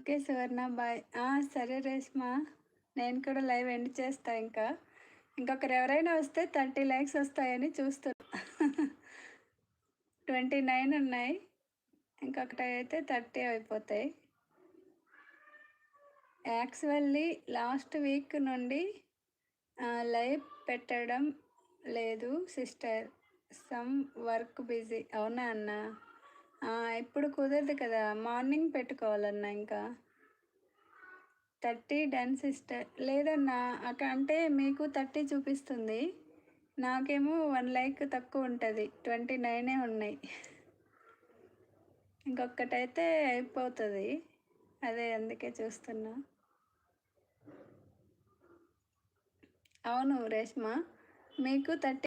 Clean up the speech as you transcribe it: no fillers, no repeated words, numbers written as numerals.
Okay సువర్ణ bye. సరే రేష్మా. నేను కూడా లైవ్ ఎండ్ చేస్తా ఇంకా. ఇంకొకరు ఎవరైనా వస్తే 30 లైక్స్ వస్తాయని చూస్తున్నా. 29 ఉన్నాయి. ఇంకొకటి అయితే 30 అయిపోతాయి. యాక్చువల్లీ లాస్ట్ వీక్ నుండి లైవ్ పెట్టడం లేదు సిస్టర్. Some work busy. అవునా అన్న? ఇప్పుడు కుదరదు కదా, మార్నింగ్ పెట్టుకోవాలన్నా ఇంకా. 30 డన్ సిస్టర్. లేదన్నా అంటే మీకు 30 చూపిస్తుంది, నాకేమో 1 లైక్ తక్కువ ఉంటుంది. 29 ఉన్నాయి. ఇంకొకటైతే అయిపోతుంది. అదే అందుకే చూస్తున్నా. అవును రేష్మా, మీకు 30